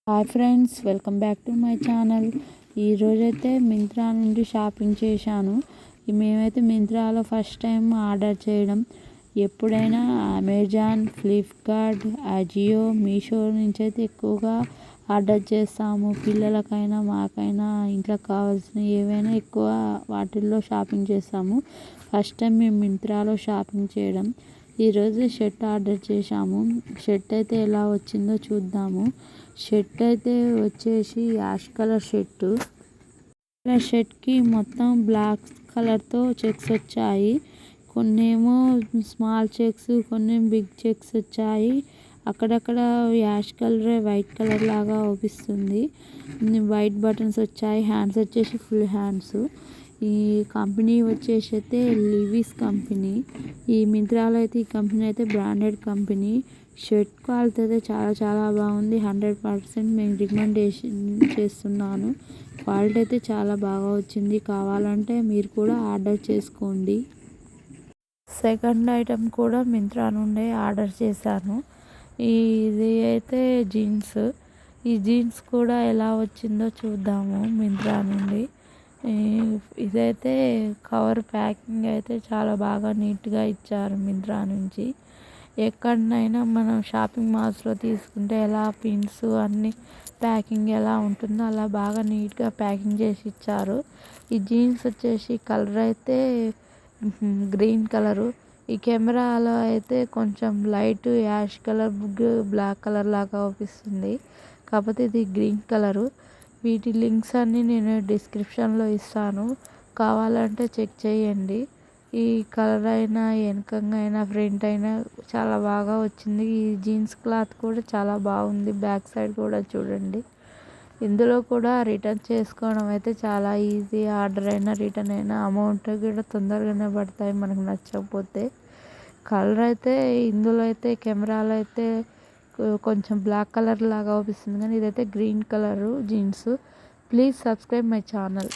Hi friends, welcome back to my channel. ఈరోజైతే మింత్రా నుండి shopping చేశాను. మేమైతే మింత్రాలో ఫస్ట్ టైం ఆర్డర్ చేయడం. ఎప్పుడైనా అమెజాన్, ఫ్లిప్కార్ట్, అజియో, మీషో నుంచి అయితే ఎక్కువగా ఆర్డర్ చేస్తాము. పిల్లలకైనా మాకైనా ఇంట్లోకి కావాల్సిన ఏవైనా ఎక్కువ వాటిల్లో షాపింగ్ చేస్తాము. ఫస్ట్ టైం మేము మింత్రాలో షాపింగ్ చేయడం. ఈరోజు షర్ట్ ఆర్డర్ చేశాము. షర్ట్ అయితే ఎలా వచ్చిందో చూద్దాము. షర్ట్ అయితే వచ్చేసి యాష్ కలర్ షర్టు. షర్ట్కి మొత్తం బ్లాక్ కలర్తో చెక్స్ వచ్చాయి. కొన్నేమో స్మాల్ చెక్స్, కొన్ని బిగ్ చెక్స్ వచ్చాయి. అక్కడక్కడ యాష్ కలర్, వైట్ కలర్ లాగా అవుపిస్తుంది. వైట్ బటన్స్ వచ్చాయి. హ్యాండ్స్ వచ్చేసి ఫుల్ హ్యాండ్స్. ఈ కంపెనీ వచ్చేసి అయితే లివిస్ కంపెనీ. ఈ మింత్రాలో అయితే ఈ కంపెనీ అయితే బ్రాండెడ్ కంపెనీ. షర్ట్ క్వాలిటీ అయితే చాలా చాలా బాగుంది. 100% మేము రికమెండేషన్ చేస్తున్నాను. క్వాలిటీ అయితే చాలా బాగా వచ్చింది. కావాలంటే మీరు కూడా ఆర్డర్ చేసుకోండి. సెకండ్ ఐటెం కూడా మింత్రా నుండే ఆర్డర్ చేశాను. ఇది అయితే జీన్స్. ఈ జీన్స్ కూడా ఎలా వచ్చిందో చూద్దాము మింత్రా నుండి. ఇదైతే కవర్ ప్యాకింగ్ అయితే చాలా బాగా నీట్గా ఇచ్చారు మింత్రా నుంచి. ఎక్కడనైనా మనం షాపింగ్ మాల్స్లో తీసుకుంటే ఎలా పిన్స్ అన్నీ ప్యాకింగ్ ఎలా ఉంటుందో అలా బాగా నీట్గా ప్యాకింగ్ చేసి ఇచ్చారు. ఈ జీన్స్ వచ్చేసి కలర్ అయితే గ్రీన్ కలరు. ఈ కెమెరాలో అయితే కొంచెం light ash colour, black colour లాగా అవుపిస్తుంది. కాకపోతే ఇది గ్రీన్ కలరు. వీటి లింక్స్ అన్నీ నేను డిస్క్రిప్షన్లో ఇస్తాను, కావాలంటే చెక్ చేయండి. ఈ కలర్ అయినా, వెనకంగా అయినా, ఫ్రంట్ అయినా చాలా బాగా వచ్చింది. ఈ జీన్స్ క్లాత్ కూడా చాలా బాగుంది. బ్యాక్ సైడ్ కూడా చూడండి. ఇందులో కూడా రిటర్న్ చేసుకోవడం అయితే చాలా ఈజీ. ఆర్డర్ అయినా రిటర్న్ అయినా అమౌంట్ కూడా తొందరగానే పడతాయి మనకు నచ్చకపోతే. కలర్ అయితే ఇందులో అయితే కెమెరాలో అయితే కొంచెం బ్లాక్ కలర్ లాగా అవుపిస్తుంది, కానీ ఇదైతే green colour jeans. Please subscribe my channel.